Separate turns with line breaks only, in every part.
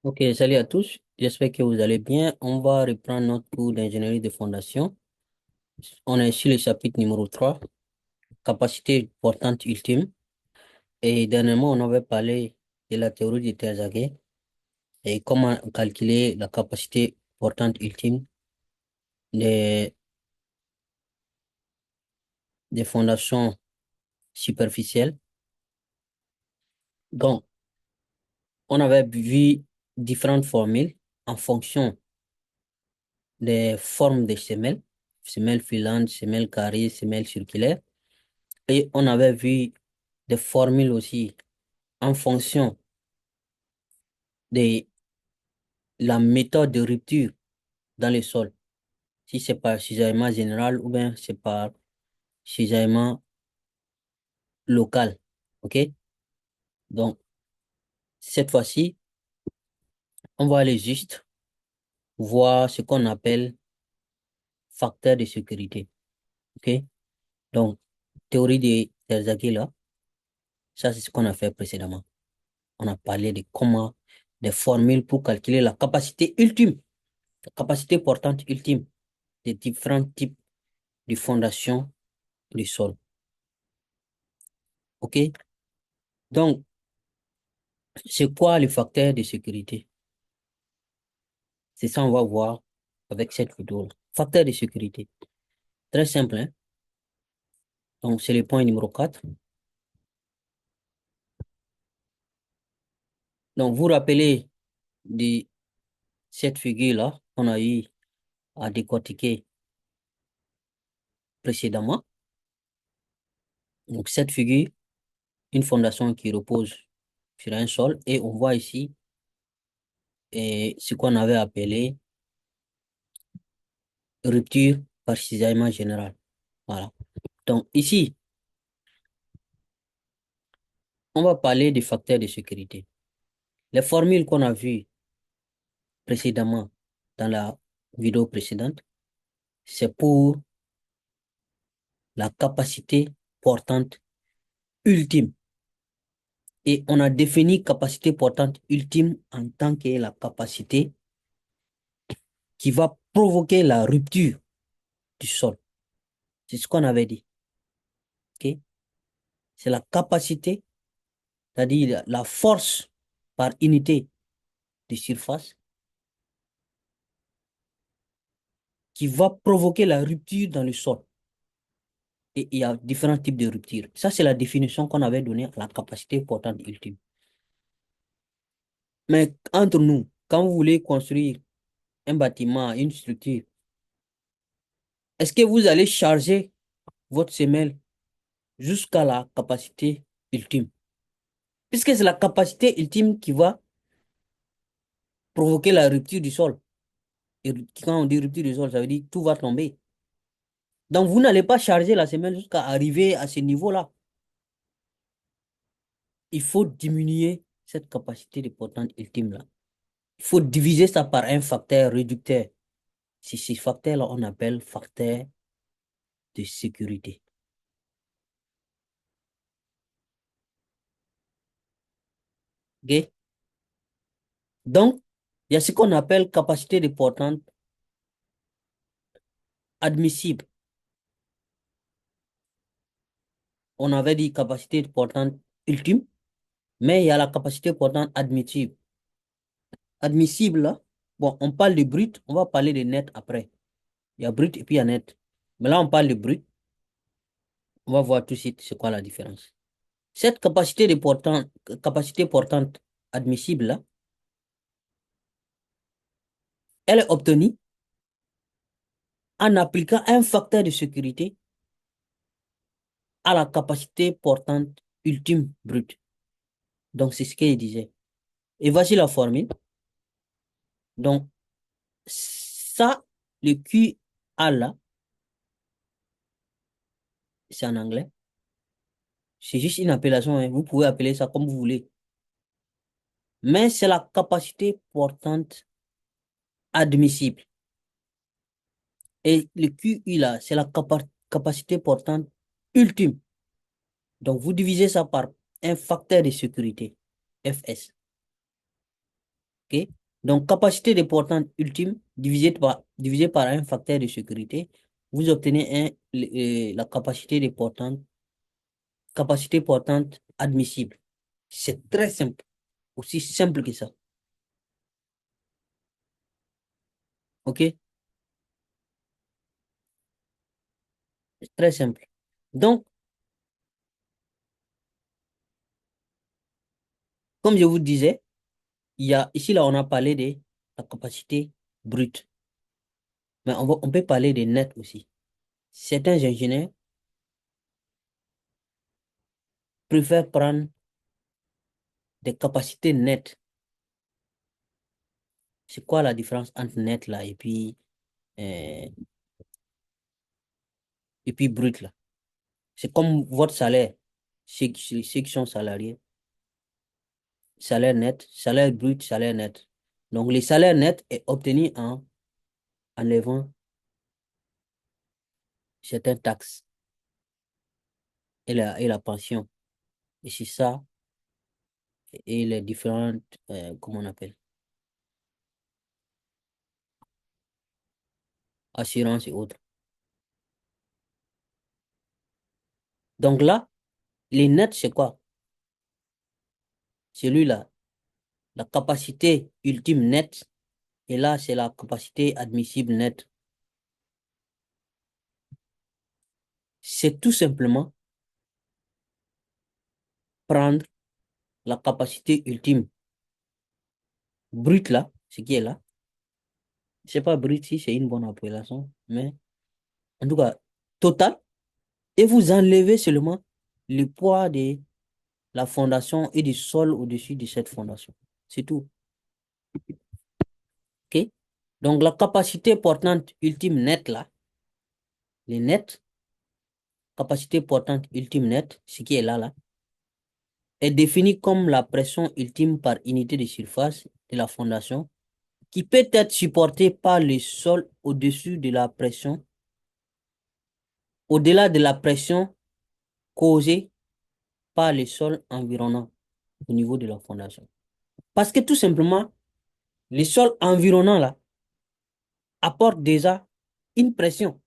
Ok, salut à tous. J'espère que vous allez bien. On va reprendre notre cours d'ingénierie de fondation. On est sur le chapitre numéro 3, capacité portante ultime. Et dernièrement, on avait parlé de la théorie de Terzaghi et comment calculer la capacité portante ultime des, des fondations superficielles. Donc, on avait vu différentes formules en fonction des formes des semelles, semelles filantes, semelles carrées, semelles circulaires. Et on avait vu des formules aussi en fonction de la méthode de rupture dans le sol. Si c'est par cisaillement général ou bien c'est par cisaillement local. OK? Donc, cette fois-ci, on va aller juste voir ce qu'on appelle facteur de sécurité. OK? Donc, théorie de Terzaghi là, ça c'est ce qu'on a fait précédemment. On a parlé de comment, des formules pour calculer la capacité ultime, la capacité portante ultime des différents types de fondations du sol. OK? Donc, c'est quoi le facteur de sécurité? C'est ça, on va voir avec cette vidéo. Facteur de sécurité. Très simple, hein? Donc, c'est le point numéro 4. Donc, vous rappelez de cette figure-là qu'on a eu à décortiquer précédemment. Donc, cette figure, une fondation qui repose sur un sol et on voit ici ce qu'on avait appelé rupture par cisaillement général. Voilà. Donc, ici, on va parler des facteurs de sécurité. Les formules qu'on a vues précédemment dans la vidéo précédente, c'est pour la capacité portante ultime. Et on a défini capacité portante ultime en tant que la capacité qui va provoquer la rupture du sol. C'est ce qu'on avait dit. Ok? C'est la capacité, c'est-à-dire la force par unité de surface qui va provoquer la rupture dans le sol. Et il y a différents types de ruptures. Ça, c'est la définition qu'on avait donnée à la capacité portante ultime. Mais entre nous, quand vous voulez construire un bâtiment, une structure, est-ce que vous allez charger votre semelle jusqu'à la capacité ultime? Puisque c'est la capacité ultime qui va provoquer la rupture du sol. Et quand on dit rupture du sol, ça veut dire que tout va tomber. Donc, vous n'allez pas charger la semelle jusqu'à arriver à ce niveau-là. Il faut diminuer cette capacité de portante ultime-là. Il faut diviser ça par un facteur réducteur. C'est ce facteur-là, on appelle facteur de sécurité. OK? Donc, il y a ce qu'on appelle capacité de portante admissible. On avait dit capacité de portante ultime, mais il y a la capacité portante admissible. Admissible, là, bon, on parle de brut, on va parler de net après. Il y a brut et puis il y a net. Mais là, on parle de brut. On va voir tout de suite c'est quoi la différence. Cette capacité portante admissible, là, elle est obtenue en appliquant un facteur de sécurité à la capacité portante ultime brute. Donc, c'est ce qu'il disait. Et voici la formule. Donc, ça, le QA là, c'est en anglais. C'est juste une appellation, hein. Vous pouvez appeler ça comme vous voulez. Mais c'est la capacité portante admissible. Et le QI là, c'est la capacité portante ultime. Donc, vous divisez ça par un facteur de sécurité, FS. OK? Donc, capacité déportante ultime divisé par un facteur de sécurité, vous obtenez la capacité portante admissible. C'est très simple, aussi simple que ça. OK? C'est très simple. Donc, comme je vous disais, ici, là, on a parlé de la capacité brute, mais on peut parler de net aussi. Certains ingénieurs préfèrent prendre des capacités nettes. C'est quoi la différence entre net là euh, et puis brut là? C'est comme votre salaire, ceux qui sont salariés, salaire net, salaire brut, salaire net. Donc, le salaire net est obtenu en enlevant certaines taxes et la pension. Et c'est ça, et les différentes, comment on appelle, assurances et autres. Donc là, les nets, c'est quoi? Celui-là, la capacité ultime nette, et là, c'est la capacité admissible nette. C'est tout simplement prendre la capacité ultime brute là, ce qui est là. Je sais pas brute si c'est une bonne appellation, mais en tout cas, total, et vous enlevez seulement le poids de la fondation et du sol au-dessus de cette fondation. C'est tout. OK? Donc, la capacité portante ultime nette là, les nets, capacité portante ultime nette, ce qui est là, est définie comme la pression ultime par unité de surface de la fondation qui peut être supportée par le sol au-dessus de la pression, au-delà de la pression causée par le sol environnant au niveau de la fondation. Parce que tout simplement, le sol environnant là apporte déjà une pression.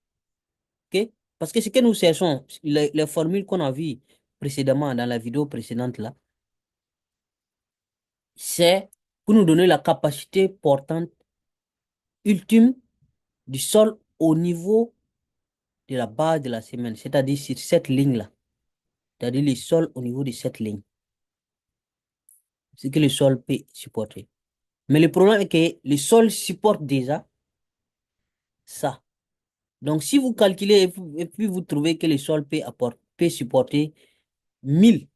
OK? Parce que ce que nous cherchons, les formules qu'on a vues précédemment dans la vidéo précédente là, c'est pour nous donner la capacité portante ultime du sol au niveau de la base de la semaine, c'est-à-dire sur cette ligne-là, c'est-à-dire le sol au niveau de cette ligne, ce que le sol peut supporter. Mais le problème est que le sol supporte déjà ça. Donc, si vous calculez et puis vous trouvez que le sol peut supporter 1000,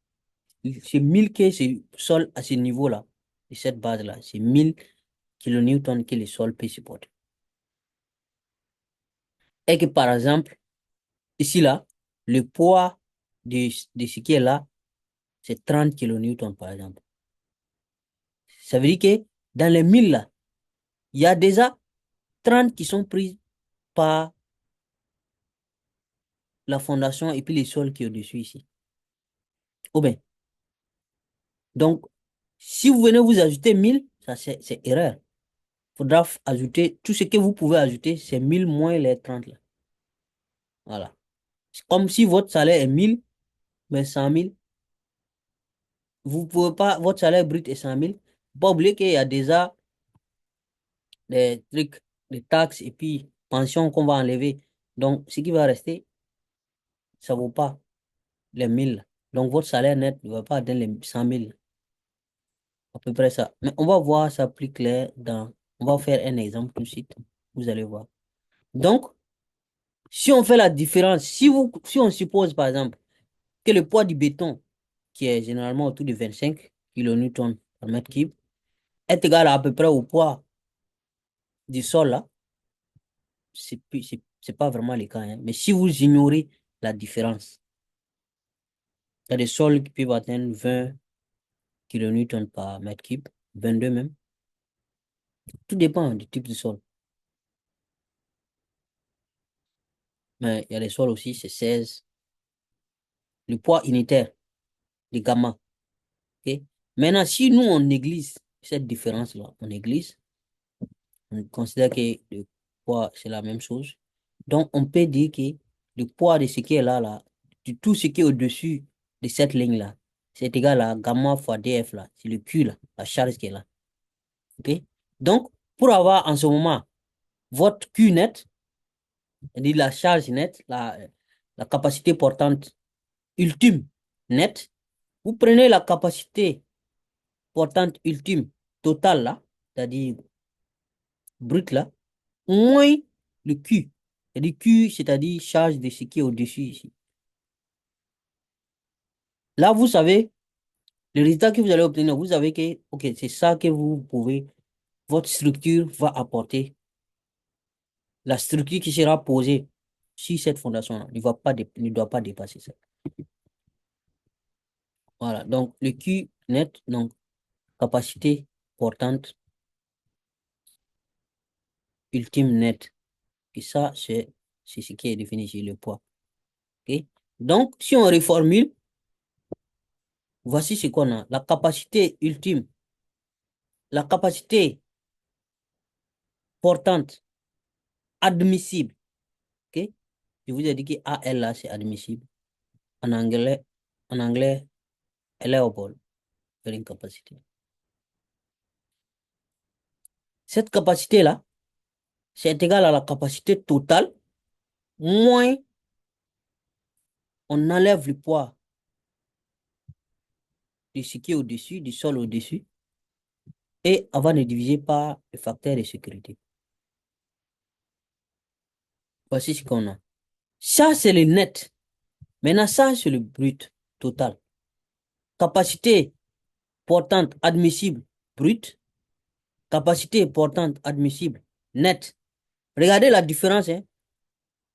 c'est 1000 que ce sol à ce niveau-là, de cette base-là, c'est 1000 kilonewtons que le sol peut supporter. Et que par exemple, ici là, le poids de ce qui est là, c'est 30 kilonewtons par exemple. Ça veut dire que dans les 1000 là, il y a déjà 30 qui sont prises par la fondation et puis les sols qui est au-dessus ici. Ou bien, donc, si vous venez vous ajouter 1000, ça c'est erreur. Il faudra ajouter, tout ce que vous pouvez ajouter, c'est 1000 moins les 30 là. Voilà. C'est comme si votre salaire est 1000, mais 100 000. Vous pouvez pas, votre salaire brut est 100 000. Pas oublier qu'il y a déjà des trucs, des taxes et puis pensions qu'on va enlever. Donc, ce qui va rester, ça ne vaut pas les 1000. Donc, votre salaire net ne va pas atteindre les 100 000. À peu près ça. Mais on va voir ça plus clair on va faire un exemple tout de suite. Vous allez voir. Donc, si on fait la différence, si on suppose par exemple que le poids du béton, qui est généralement autour de 25 kilonewtons par mètre cube, est égal à peu près au poids du sol là, c'est pas vraiment le cas, hein. Mais si vous ignorez la différence, il y a des sols qui peuvent atteindre 20 kilonewtons par mètre cube, 22 même. Tout dépend du type de sol. Mais il y a des sols aussi, c'est 16. Le poids unitaire, le gamma. OK? Maintenant, si nous, on néglige cette différence-là en église. On considère que le poids, c'est la même chose. Donc, on peut dire que le poids de ce qui est là, de tout ce qui est au-dessus de cette ligne-là, c'est égal à gamma fois df là. C'est le Q là, la charge qui est là. OK? Donc, pour avoir en ce moment votre Q net, c'est-à-dire la charge nette, la capacité portante ultime nette, vous prenez la capacité portante ultime totale là, c'est-à-dire brute là, moins le Q. C'est-à-dire Q, c'est-à-dire charge de ce qui est au-dessus ici. Là, vous savez, le résultat que vous allez obtenir, vous savez que, OK, c'est ça que vous pouvez, votre structure va apporter. La structure qui sera posée sur cette fondation-là ne doit pas dépasser ça. Voilà, donc le Q net, donc capacité portante ultime nette. Et ça, c'est ce qui est défini sur le poids. OK? Donc, si on reformule, voici ce qu'on a. La capacité ultime, la capacité portante admissible. OK? Je vous ai dit que AL là, c'est admissible. En anglais, en anglais, allowable, faire une capacité. Cette capacité-là, c'est égal à la capacité totale, moins on enlève le poids de ce qui est au-dessus, du sol au-dessus, et avant de diviser par le facteur de sécurité. Voici ce qu'on a. Ça, c'est le net. Maintenant, ça, c'est le brut total. Capacité portante admissible brut, capacité portante admissible net. Regardez la différence, hein.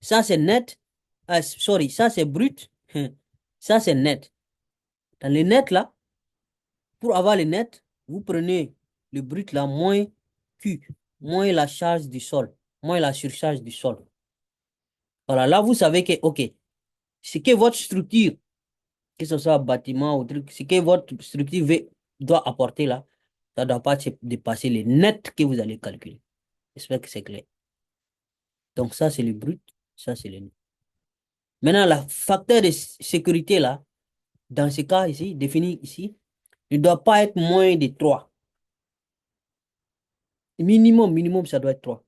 Ça, c'est net. Ah, sorry, ça, c'est brut. Ça, c'est net. Dans le net, là, pour avoir le net, vous prenez le brut, là, moins Q, moins la charge du sol, moins la surcharge du sol. Voilà, là, vous savez que, OK, ce que votre structure, que ce soit bâtiment ou truc, ce que votre structure doit apporter là, ça ne doit pas dépasser les nets que vous allez calculer. J'espère que c'est clair. Donc ça, c'est le brut, ça, c'est le net. Maintenant, le facteur de sécurité là, dans ce cas ici, défini ici, ne doit pas être moins de 3. Minimum, ça doit être 3.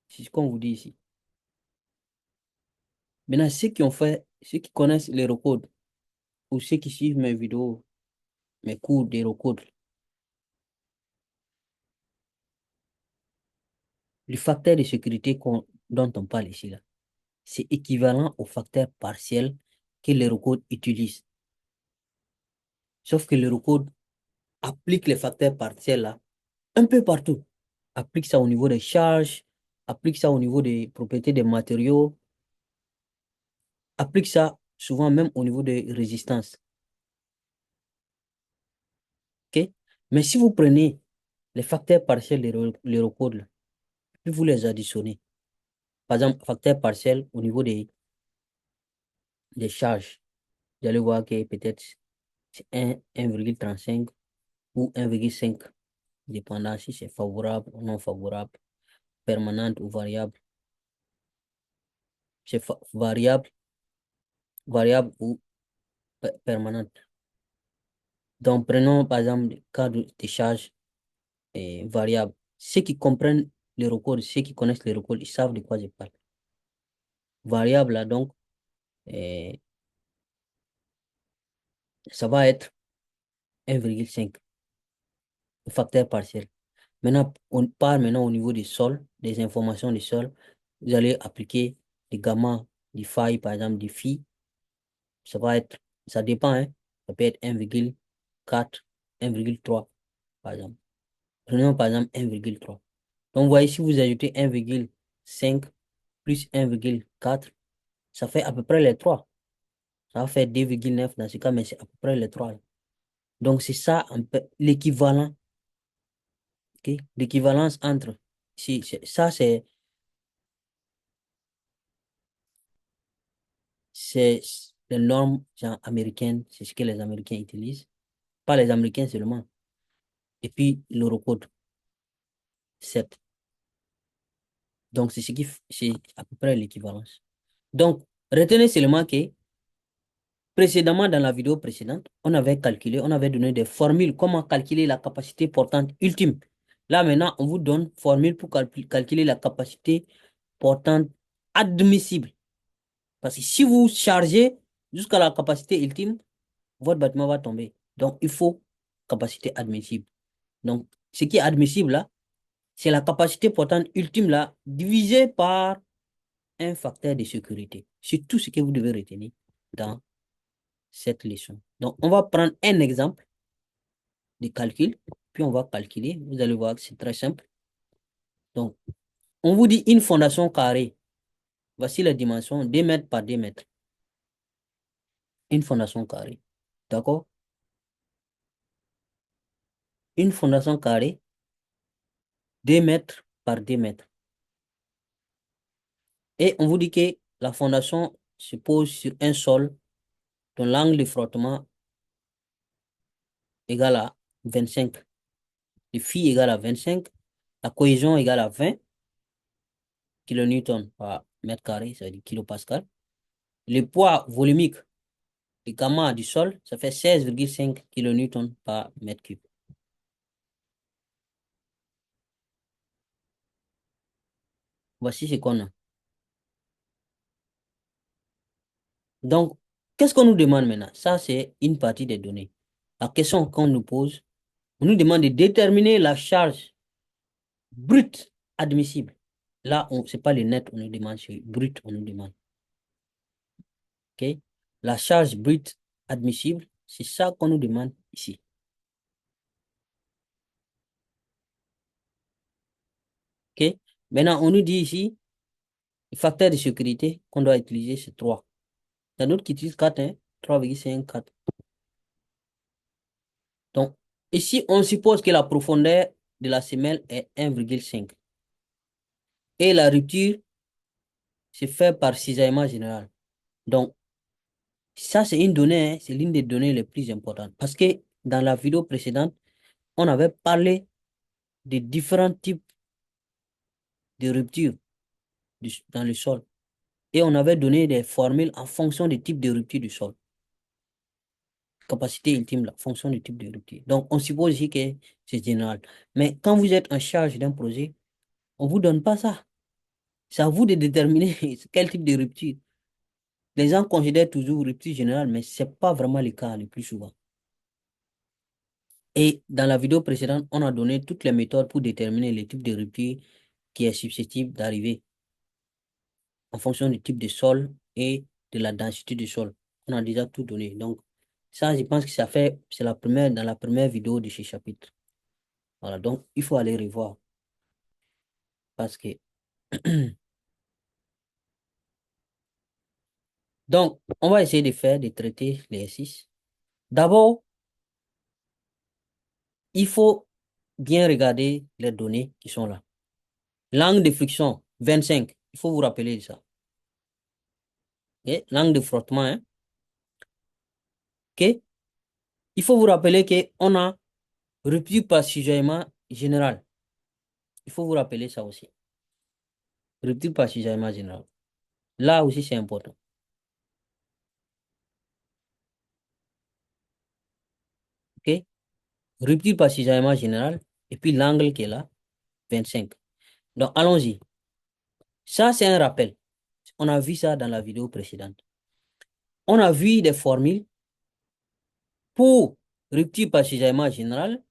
C'est ce qu'on vous dit ici. Maintenant, ceux qui connaissent les recodes, ou ceux qui suivent mes vidéos, mes cours de recodes, le facteur de sécurité dont on parle ici, là, c'est équivalent au facteur partiel que l'Eurocode utilise. Sauf que l'Eurocode applique les facteurs partiels là un peu partout. Applique ça au niveau des charges, applique ça au niveau des propriétés des matériaux, applique ça souvent même au niveau des résistances. OK? Mais si vous prenez les facteurs partiels de l'Eurocode, là, puis vous les additionnez, par exemple, facteur partiel au niveau des charges, vous allez voir que peut-être c'est 1,35 ou 1,5 dépendant si c'est favorable ou non favorable, permanente ou variable. C'est variable ou permanente. Donc, prenons par exemple le cas de charge variable. Ceux qui comprennent les recours, ceux qui connaissent les recours, ils savent de quoi je parle. Variable, là, donc, euh, ça va être 1,5, le facteur partiel. Maintenant, on parle maintenant au niveau du sol, des informations du sol. Vous allez appliquer les gamma, des failles, par exemple, des phi. Ça va être, ça dépend, hein. Ça peut être 1,4, 1,3, par exemple. Prenons par exemple 1,3. Donc, vous voyez, si vous ajoutez 1,5 plus 1,4, ça fait à peu près les 3. Ça va faire 2,9 dans ce cas, mais c'est à peu près les 3. Donc, c'est ça un peu l'équivalent. OK? L'équivalence entre. Ça, c'est les normes genre, américaines. C'est ce que les Américains utilisent. Pas les Américains seulement. et puis l'eurocode 7. Donc, c'est à peu près l'équivalence. Donc, retenez seulement que précédemment, dans la vidéo précédente, on avait calculé, on avait donné des formules, comment calculer la capacité portante ultime. Là, maintenant, on vous donne formule pour calculer la capacité portante admissible. Parce que si vous chargez jusqu'à la capacité ultime, votre bâtiment va tomber. Donc, il faut capacité admissible. Donc, ce qui est admissible là, c'est la capacité portante ultime là, divisée par un facteur de sécurité. C'est tout ce que vous devez retenir dans cette leçon. Donc, on va prendre un exemple de calcul, puis on va calculer. Vous allez voir que c'est très simple. Donc, on vous dit une fondation carrée. Voici la dimension 2 mètres par 2 mètres. Une fondation carrée. D'accord? Une fondation carrée, 2 mètres par 2 mètres. Et on vous dit que la fondation se pose sur un sol dont l'angle de frottement égale à 25. Le phi égale à 25. La cohésion égale à 20 kilonewtons par mètre carré, c'est-à-dire kilopascal. Le poids volumique, le gamma du sol, ça fait 16,5 kilonewtons par mètre cube. Voici ce qu'on a. Donc, qu'est-ce qu'on nous demande maintenant? Ça, c'est une partie des données. La question qu'on nous pose, on nous demande de déterminer la charge brute admissible. Là, ce n'est pas le net, on nous demande, c'est brut, on nous demande. OK? La charge brute admissible, c'est ça qu'on nous demande ici. OK? Maintenant, on nous dit ici, le facteur de sécurité qu'on doit utiliser, c'est 3. Il y a d'autres qui utilisent 4, hein? 3,54. Donc, ici, on suppose que la profondeur de la semelle est 1,5. Et la rupture se fait par cisaillement général. Donc, ça, c'est une donnée, hein, c'est l'une des données les plus importantes. Parce que dans la vidéo précédente, on avait parlé de différents types de ruptures dans le sol. Et on avait donné des formules en fonction du type de rupture du sol. Capacité ultime, la fonction du type de rupture. Donc, on suppose ici que c'est général. Mais quand vous êtes en charge d'un projet, on ne vous donne pas ça. C'est à vous de déterminer quel type de rupture. Les gens considèrent toujours rupture générale, mais ce n'est pas vraiment le cas le plus souvent. Et dans la vidéo précédente, on a donné toutes les méthodes pour déterminer le type de rupture qui est susceptible d'arriver en fonction du type de sol et de la densité du sol. On a déjà tout donné. Donc, ça, je pense que c'est dans la première vidéo de ce chapitre. Voilà, donc il faut aller revoir. Parce que, donc, on va essayer de traiter les exercices. D'abord, il faut bien regarder les données qui sont là. L'angle de friction, 25. Il faut vous rappeler de ça. Okay? L'angle de frottement, hein? OK? Il faut vous rappeler qu'on a rupture par cisaillement général. Il faut vous rappeler ça aussi. Rupture par cisaillement général. Là aussi, c'est important. OK? Rupture par cisaillement général. Et puis l'angle qui est là, 25. Donc, allons-y. Ça, c'est un rappel. On a vu ça dans la vidéo précédente. On a vu des formules pour rupture par cisaillement général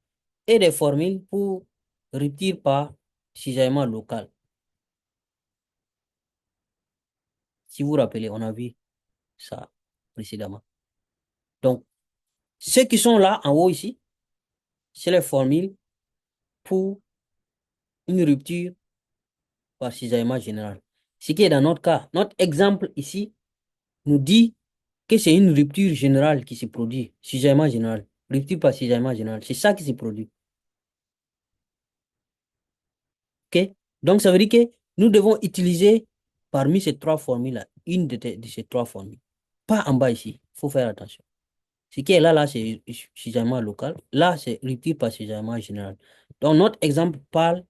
et des formules pour rupture par cisaillement local. Si vous vous rappelez, on a vu ça précédemment. Donc, ceux qui sont là en haut ici, c'est les formules pour une rupture par cisaillement général. Ce qui est dans notre cas, notre exemple ici nous dit que c'est une rupture générale qui se produit, cisaillement général, rupture par cisaillement général. C'est ça qui se produit. OK? Donc, ça veut dire que nous devons utiliser parmi ces trois formules-là, une de ces trois formules. Pas en bas ici. Il faut faire attention. Ce qui est là, c'est cisaillement local. Là, c'est rupture par cisaillement général. Donc, notre exemple parle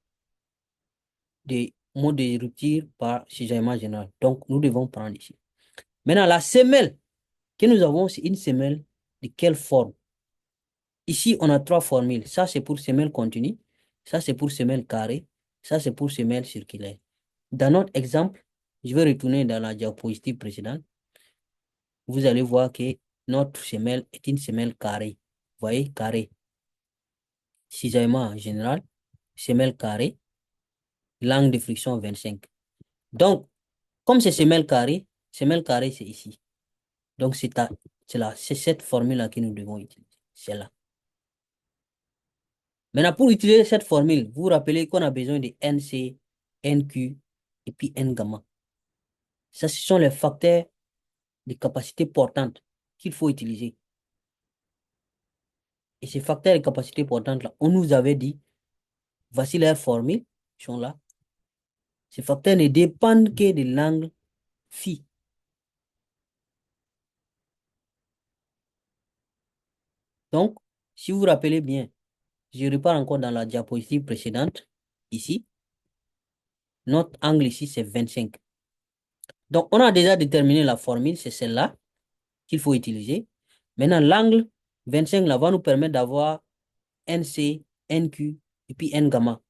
des mots de rupture par cisaillement général. Donc, nous devons prendre ici. Maintenant, la semelle que nous avons, c'est une semelle de quelle forme? Ici, on a trois formules. Ça, c'est pour semelle continue. Ça, c'est pour semelle carrée. Ça, c'est pour semelle circulaire. Dans notre exemple, je vais retourner dans la diapositive précédente. Vous allez voir que notre semelle est une semelle carrée. Vous voyez, carré. Cisaillement général, semelle carrée, l'angle de friction 25. Donc, comme c'est semelle carrée, c'est ici. Donc, c'est cette formule-là que nous devons utiliser. C'est là. Maintenant, pour utiliser cette formule, vous vous rappelez qu'on a besoin de NC, NQ et puis N gamma. Ça, ce sont les facteurs de capacité portante qu'il faut utiliser. Et ces facteurs de capacité portante-là, on nous avait dit, voici leurs formules, ils sont là. Ces facteurs ne dépendent que de l'angle phi. Donc, si vous vous rappelez bien, je repars encore dans la diapositive précédente, ici. Notre angle ici, c'est 25. Donc, on a déjà déterminé la formule, c'est celle-là qu'il faut utiliser. Maintenant, l'angle 25 là va nous permettre d'avoir NC, NQ et puis N gamma.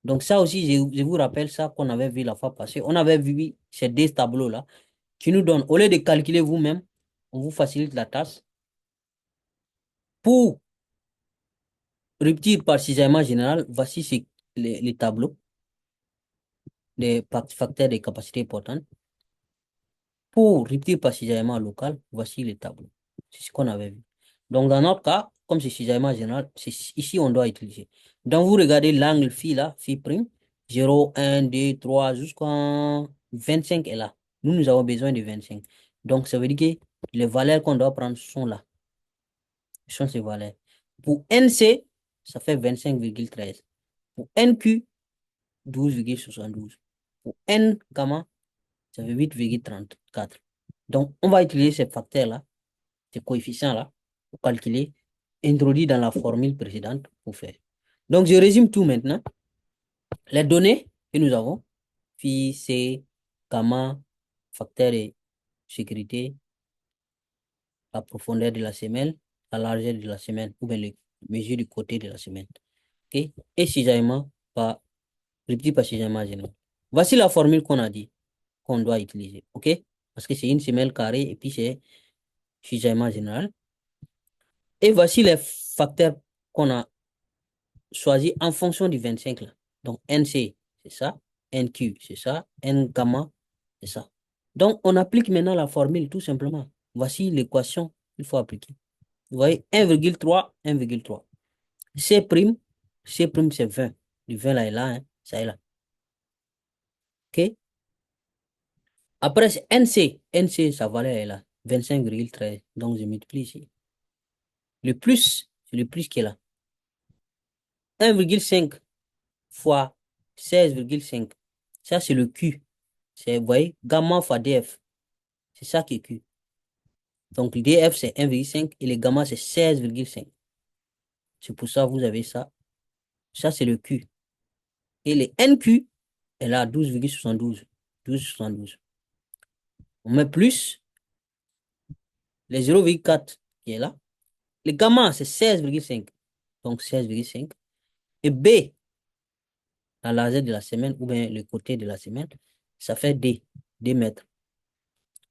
Donc, ça aussi, je vous rappelle ça qu'on avait vu la fois passée. On avait vu ces deux tableaux-là qui nous donnent, au lieu de calculer vous-même, on vous facilite la tâche. Pour rupture par cisaillement général, voici les tableaux des facteurs de capacité importante. Pour rupture par cisaillement local, voici les tableaux. C'est ce qu'on avait vu. Donc, dans notre cas, comme c'est cisaillement général, c'est ici on doit utiliser. Donc, vous regardez l'angle phi là, phi prime, 0, 1, 2, 3, jusqu'à 25 est là. Nous avons besoin de 25. Donc, ça veut dire que les valeurs qu'on doit prendre sont là. Ce sont ces valeurs. Pour NC, ça fait 25,13. Pour NQ, 12,72. Pour N gamma, ça fait 8,34. Donc, on va utiliser ces facteurs-là, ces coefficients-là, pour calculer, introduit dans la formule précédente pour faire. Donc, je résume tout maintenant. Les données que nous avons, phi, c, gamma, facteur de sécurité, la profondeur de la semelle, la largeur de la semelle, ou bien les mesures du côté de la semelle. OK? Et cisaillement par rupture par cisaillement général. Voici la formule qu'on a dit qu'on doit utiliser. OK? Parce que c'est une semelle carrée et puis c'est cisaillement général. Et voici les facteurs qu'on a choisis en fonction du 25 là. Donc, NC, c'est ça. NQ, c'est ça. N gamma, c'est ça. Donc, on applique maintenant la formule tout simplement. Voici l'équation qu'il faut appliquer. Vous voyez, 1,3, 1,3. C', C' c'est 20. Le 20 là est là, hein, ça est là. OK? Après, c'est NC. NC, sa valeur est là. 25,13. Donc, je multiplie ici. Le plus, c'est le plus qui est là. 1,5 fois 16,5. Ça, c'est le Q. C'est, vous voyez, gamma fois DF. C'est ça qui est Q. Donc, le DF, c'est 1,5 et le gamma, c'est 16,5. C'est pour ça que vous avez ça. Ça, c'est le Q. Et le NQ est là, 12,72. 12,72. On met plus les 0,4 qui est là. Le gamma, c'est 16,5. Donc, 16,5. Et B, la largeur de la semaine, ou bien le côté de la semaine, ça fait D, D mètres.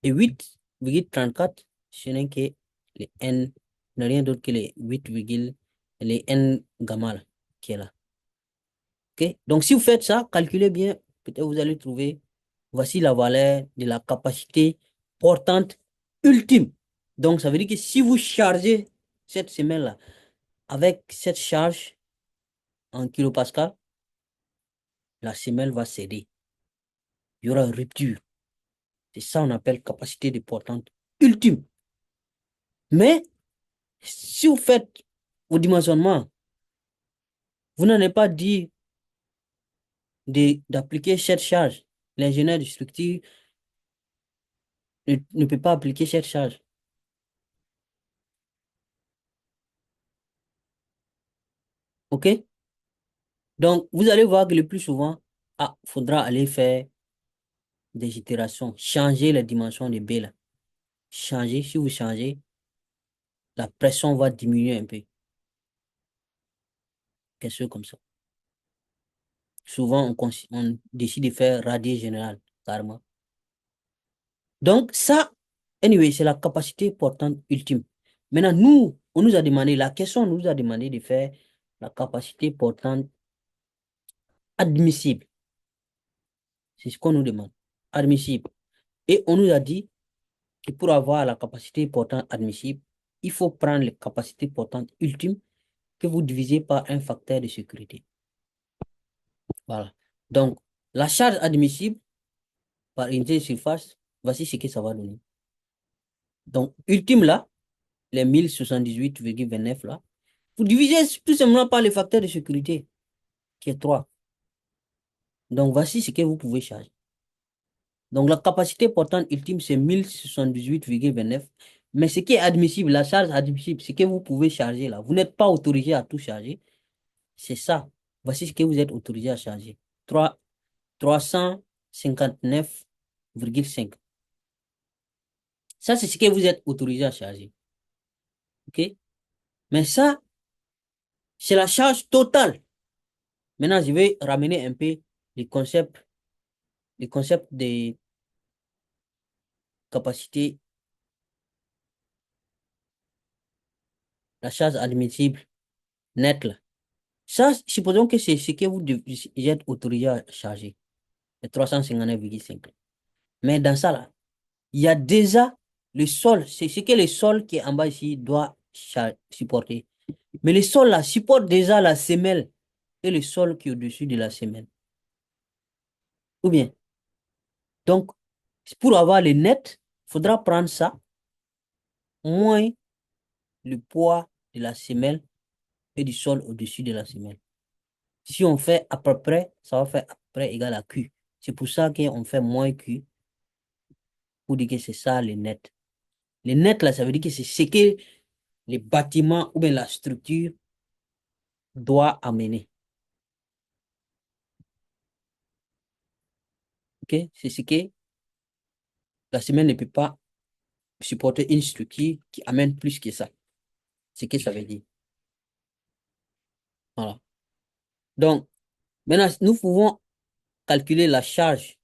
Et 8,34, ce n'est que les N, n'est rien d'autre que les 8, les N gamma là, qui est là. OK? Donc, si vous faites ça, calculez bien, peut-être vous allez trouver, voici la valeur de la capacité portante ultime. Donc, ça veut dire que si vous chargez cette semelle-là avec cette charge en kilopascal, la semelle va céder. Il y aura une rupture. C'est ça qu'on appelle capacité de portante ultime. Mais, si vous faites au dimensionnement, vous n'en avez pas dit d'appliquer cette charge. L'ingénieur de structure ne peut pas appliquer cette charge. OK? Donc, vous allez voir que le plus souvent, faudra aller faire des itérations, changer les dimensions de B là. Changer, si vous changez, la pression va diminuer un peu. Quelque chose comme ça. Souvent, on décide de faire radier général, carrément. Donc, ça, anyway, c'est la capacité portante ultime. Maintenant, nous, on nous a demandé, la question nous a demandé de faire la capacité portante admissible. C'est ce qu'on nous demande. Admissible. Et on nous a dit que pour avoir la capacité portante admissible, il faut prendre les capacités portantes ultimes que vous divisez par un facteur de sécurité. Voilà. Donc, la charge admissible par unité de surface, voici ce que ça va donner. Donc, ultime là, les 1078,29 là, vous divisez tout simplement par le facteur de sécurité, qui est 3. Donc, voici ce que vous pouvez charger. Donc, la capacité portante ultime, c'est 1078,29. Mais ce qui est admissible, la charge admissible, ce que vous pouvez charger là, vous n'êtes pas autorisé à tout charger. C'est ça. Voici ce que vous êtes autorisé à charger. 359,5. Ça, c'est ce que vous êtes autorisé à charger. OK? Mais ça, c'est la charge totale. Maintenant, je vais ramener un peu les concepts de capacité, la charge admissible nette là. Ça, supposons que c'est ce que vous êtes autorisé à charger, les 359,5. Mais dans ça là, il y a déjà le sol, c'est ce que le sol qui est en bas ici doit supporter. Mais le sol là supporte déjà la semelle et le sol qui est au-dessus de la semelle. Ou bien, donc, pour avoir le net, il faudra prendre ça, moins le poids de la semelle et du sol au-dessus de la semelle. Si on fait à peu près, ça va faire à peu près égal à Q. C'est pour ça qu'on fait moins Q pour dire que c'est ça le net. Le net, là, ça veut dire que c'est ce que le bâtiment ou bien la structure doit amener. OK? C'est ce que la semelle ne peut pas supporter une structure qui amène plus que ça. C'est ce que ça veut dire. Voilà. Donc, maintenant, nous pouvons calculer la charge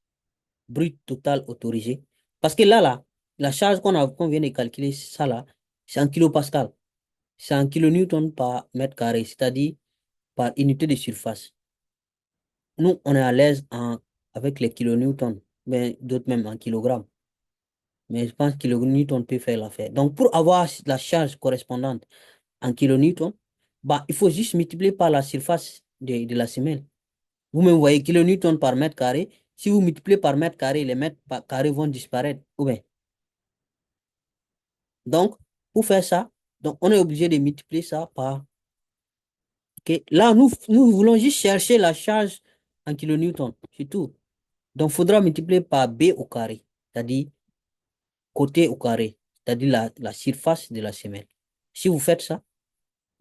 brute totale autorisée. Parce que là, la charge qu'on vient de calculer, ça là, c'est en kilopascal. C'est en kilonewton par mètre carré, c'est-à-dire par unité de surface. Nous, on est à l'aise avec les kilonewtons, mais d'autres même en kilogrammes. Mais je pense que le Newton peut faire l'affaire. Donc, pour avoir la charge correspondante en kilonewton, bah, il faut juste multiplier par la surface de la semelle. Vous-même voyez kilonewton par mètre carré. Si vous multipliez par mètre carré, les mètres carrés vont disparaître. Ou bien. Donc, pour faire ça, donc on est obligé de multiplier ça par. Ok. Là, nous voulons juste chercher la charge en kilonewton. C'est tout. Donc, il faudra multiplier par B au carré, c'est-à-dire côté au carré, c'est-à-dire la surface de la semelle. Si vous faites ça,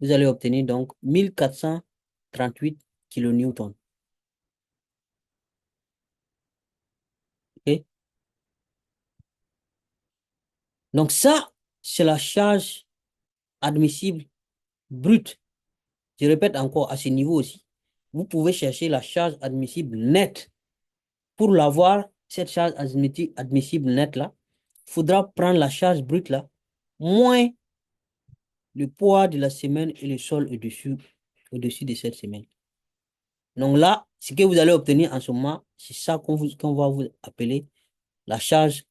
vous allez obtenir donc 1438 kilonewtons. OK? Donc ça, c'est la charge admissible brute. Je répète encore, à ce niveau aussi, vous pouvez chercher la charge admissible nette. Pour l'avoir, cette charge admissible nette là, il faudra prendre la charge brute là, moins le poids de la semelle et le sol au-dessus de cette semelle. Donc là, ce que vous allez obtenir en ce moment, c'est ça qu'on va vous appeler la charge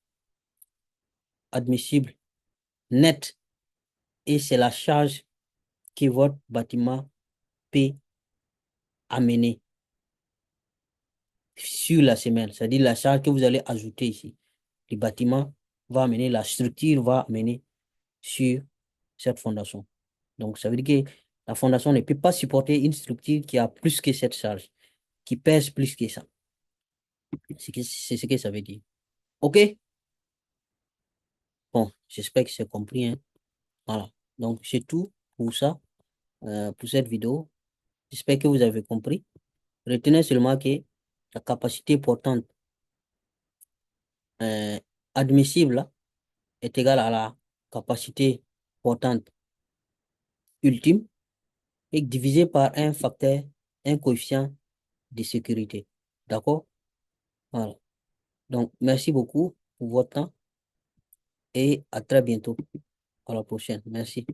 admissible nette. Et c'est la charge que votre bâtiment peut amener sur la semelle. C'est-à-dire la charge que vous allez ajouter ici. Le bâtiment va amener, la structure va amener sur cette fondation. Donc, ça veut dire que la fondation ne peut pas supporter une structure qui a plus que cette charge, qui pèse plus que ça. C'est ce que ça veut dire. OK? Bon, j'espère que c'est compris, hein. Voilà. Donc, c'est tout pour ça, pour cette vidéo. J'espère que vous avez compris. Retenez seulement que la capacité portante euh, admissible est égale à la capacité portante ultime et divisé par un facteur, un coefficient de sécurité. D'accord? Voilà. Donc, merci beaucoup pour votre temps et à très bientôt. À la prochaine. Merci.